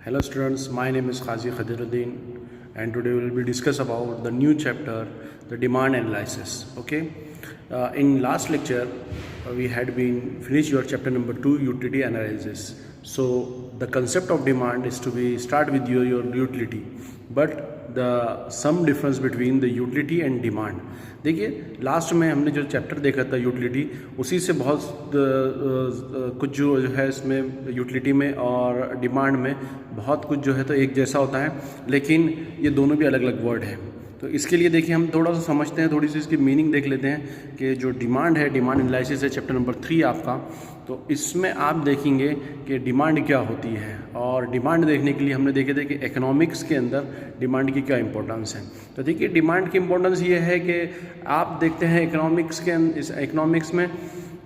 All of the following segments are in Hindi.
Hello students, my name is Qazi Khadiruddin and today we will be discuss about the new chapter, the demand analysis. Okay, in last lecture we had been finished your chapter number 2, utility analysis. So the concept of demand is to be start with your utility, but the some difference between the utility and demand. देखिए लास्ट में हमने जो चैप्टर देखा था यूटिलिटी, उसी से बहुत कुछ जो है इसमें यूटिलिटी में और डिमांड में बहुत कुछ जो है तो एक जैसा होता है, लेकिन ये दोनों भी अलग अलग वर्ड हैं। तो इसके लिए देखिए हम थोड़ा सा समझते हैं, थोड़ी सी इसकी मीनिंग देख लेते हैं कि जो डिमांड है, डिमांड एनालिसिस है चैप्टर नंबर 3 आपका। तो इसमें आप देखेंगे कि डिमांड क्या होती है, और डिमांड देखने के लिए हमने देखे थे कि इकोनॉमिक्स के अंदर डिमांड की क्या इंपॉर्टेंस है। तो देखिए डिमांड की इंपॉर्टेंस ये है कि आप देखते हैं इकोनॉमिक्स में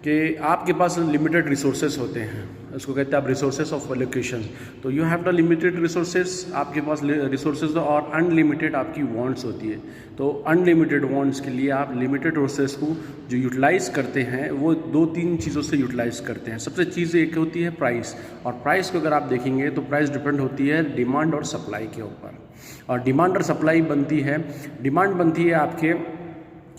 कि आपके पास लिमिटेड रिसोर्सेज होते हैं, उसको कहते हैं आप रिसोर्सेज ऑफ एलोकेशन। तो you have the limited resources, आपके पास रिसोर्सेज और अनलिमिटेड आपकी वांट्स होती है। तो अनलिमिटेड वांट्स के लिए आप लिमिटेड रिसोर्सेज को जो यूटिलाइज़ करते हैं वो 2-3 चीज़ों से यूटिलाइज़ करते हैं। सबसे चीज़ एक होती है प्राइस, और प्राइस को अगर आप देखेंगे तो प्राइस डिपेंड होती है डिमांड और सप्लाई के ऊपर, और डिमांड और सप्लाई बनती है, डिमांड बनती है आपके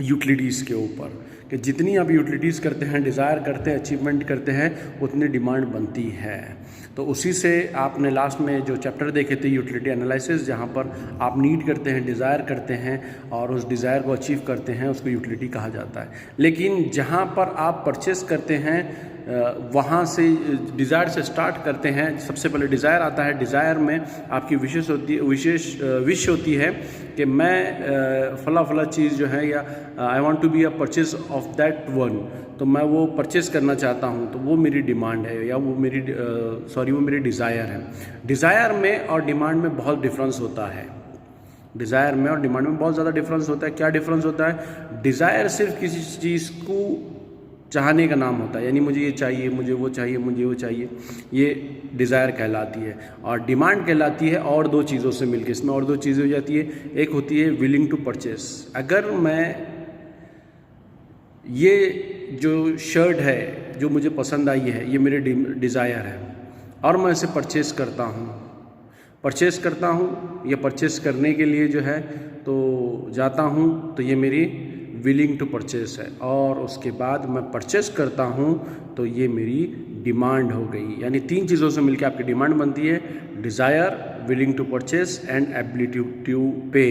यूटिलिटीज़ के ऊपर, कि जितनी आप यूटिलिटीज़ करते हैं, डिज़ायर करते हैं, अचीवमेंट करते हैं, उतनी डिमांड बनती है। तो उसी से आपने लास्ट में जो चैप्टर देखे थे यूटिलिटी एनालिसिस, जहाँ पर आप नीड करते हैं, डिज़ायर करते हैं और उस डिज़ायर को अचीव करते हैं, उसको यूटिलिटी कहा जाता है। लेकिन जहाँ पर आप परचेस करते हैं वहाँ से डिज़ायर से स्टार्ट करते हैं। सबसे पहले डिज़ायर आता है, डिज़ायर में आपकी विश होती है कि मैं फला चीज़ जो है, या I want to be a purchase of that one, तो मैं वो परचेज करना चाहता हूँ, तो वो मेरी डिमांड है, या वो मेरी डिज़ायर है। डिज़ायर में और डिमांड में बहुत डिफरेंस होता है। डिज़ायर में और डिमांड में बहुत ज़्यादा डिफरेंस होता है। क्या डिफरेंस होता है? डिज़ायर सिर्फ किसी चीज़ को चाहने का नाम होता है, यानी मुझे ये चाहिए, मुझे वो चाहिए, मुझे वो चाहिए, ये डिज़ायर कहलाती है। और डिमांड कहलाती है और 2 चीज़ों से मिलकर, इसमें और 2 चीज़ें हो जाती है। एक होती है विलिंग टू परचेस। अगर मैं ये जो शर्ट है जो मुझे पसंद आई है, ये मेरे डिज़ायर है, और मैं इसे परचेस करता हूँ, या परचेस करने के लिए जो है तो जाता हूँ, तो ये मेरी विलिंग टू परचेस है। और उसके बाद मैं परचेस करता हूँ तो ये मेरी डिमांड हो गई। यानी 3 चीज़ों से मिलकर आपकी डिमांड बनती है: desire, willing to purchase and ability to pay.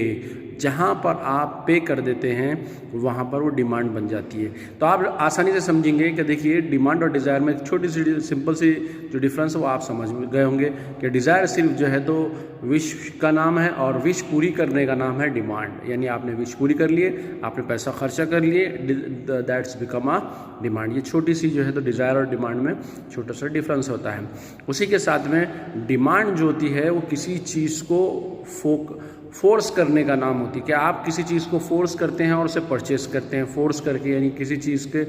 जहाँ पर आप पे कर देते हैं वहाँ पर वो डिमांड बन जाती है। तो आप आसानी से समझेंगे कि देखिए डिमांड और डिज़ायर में एक छोटी सी सिंपल सी जो डिफरेंस है वो आप समझ गए होंगे कि डिज़ायर सिर्फ जो है तो विश का नाम है, और विश पूरी करने का नाम है डिमांड। यानी आपने विश पूरी कर लिए, आपने पैसा खर्चा कर लिए, दैट्स बिकम अ डिमांड। ये छोटी सी जो है तो डिज़ायर और डिमांड में छोटा सा डिफरेंस होता है। उसी के साथ में डिमांड जो होती है वो किसी चीज़ को फोर्स करने का नाम होती है, कि आप किसी चीज़ को फोर्स करते हैं और उसे परचेस करते हैं। फोर्स करके यानी किसी चीज़ के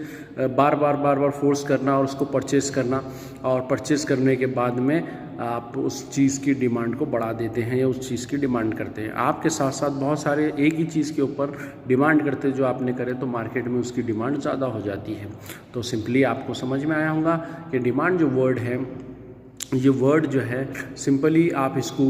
बार बार फोर्स करना और उसको परचेस करना, और परचेस करने के बाद में आप उस चीज़ की डिमांड को बढ़ा देते हैं या उस चीज़ की डिमांड करते हैं। आपके साथ साथ बहुत सारे एक ही चीज़ के ऊपर डिमांड करते हैं, जो आपने करे तो मार्केट में उसकी डिमांड ज़्यादा हो जाती है। तो सिंपली आपको समझ में आया होगा कि डिमांड जो वर्ड है, ये वर्ड जो है सिंपली आप इसको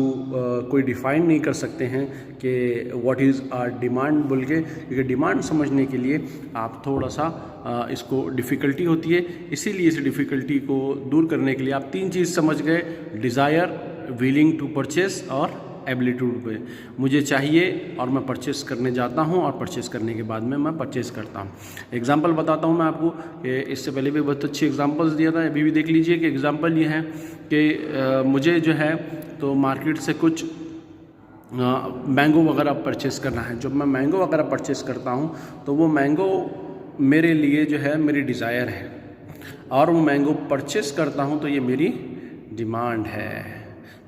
कोई डिफ़ाइन नहीं कर सकते हैं कि व्हाट इज़ आ डिमांड बोल के, क्योंकि डिमांड समझने के लिए आप थोड़ा सा इसको डिफ़िकल्टी होती है। इसीलिए इस डिफ़िकल्टी को दूर करने के लिए आप 3 चीज़ समझ गए: डिज़ायर, विलिंग टू परचेस और एबिलिटी टू पे। मुझे चाहिए और मैं परचेस करने जाता हूँ, और परचेस करने के बाद में मैं परचेस करता हूँ। एग्जांपल बताता हूँ मैं आपको कि इससे पहले भी बहुत अच्छी एग्जांपल्स दिया था, अभी भी देख लीजिए कि एग्जांपल ये है कि मुझे जो है तो मार्केट से कुछ मैंगो वगैरह परचेस करना है। जब मैं मैंगो वगैरह परचेस करता हूँ तो वो मैंगो मेरे लिए जो है मेरी डिज़ायर है, और वो मैंगो परचेस करता हूँ तो ये मेरी डिमांड है।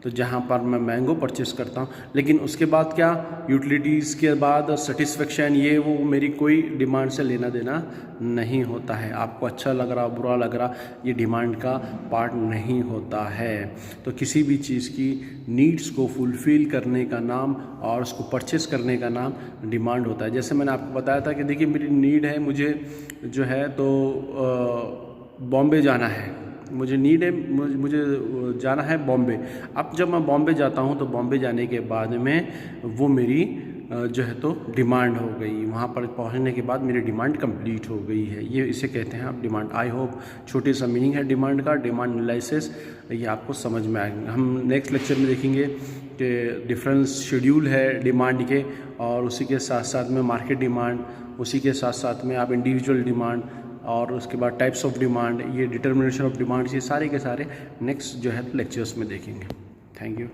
तो जहाँ पर मैं मैंगो परचेस करता हूँ, लेकिन उसके बाद क्या, यूटिलिटीज़ के बाद सेटिस्फेक्शन, ये वो मेरी कोई डिमांड से लेना देना नहीं होता है। आपको अच्छा लग रहा, बुरा लग रहा, ये डिमांड का पार्ट नहीं होता है। तो किसी भी चीज़ की नीड्स को फुलफ़िल करने का नाम और उसको परचेस करने का नाम डिमांड होता है। जैसे मैंने आपको बताया था कि देखिए मेरी नीड है, मुझे जो है तो बॉम्बे जाना है, मुझे नीड है, मुझे जाना है बॉम्बे। अब जब मैं बॉम्बे जाता हूँ तो बॉम्बे जाने के बाद में वो मेरी जो है तो डिमांड हो गई, वहाँ पर पहुँचने के बाद मेरी डिमांड कंप्लीट हो गई है, ये इसे कहते हैं आप डिमांड। आई होप छोटी सा मीनिंग है डिमांड का, डिमांड एनालिसिस, ये आपको समझ में आएगा। हम नेक्स्ट लेक्चर में देखेंगे कि डिफरेंस शेड्यूल है डिमांड के, और उसी के साथ साथ में मार्केट डिमांड, उसी के साथ साथ में आप इंडिविजुअल डिमांड, और उसके बाद टाइप्स ऑफ डिमांड, ये डिटर्मिनेशन ऑफ डिमांड, ये सारे के सारे नेक्स्ट जो है लेक्चर्स में देखेंगे। Thank you.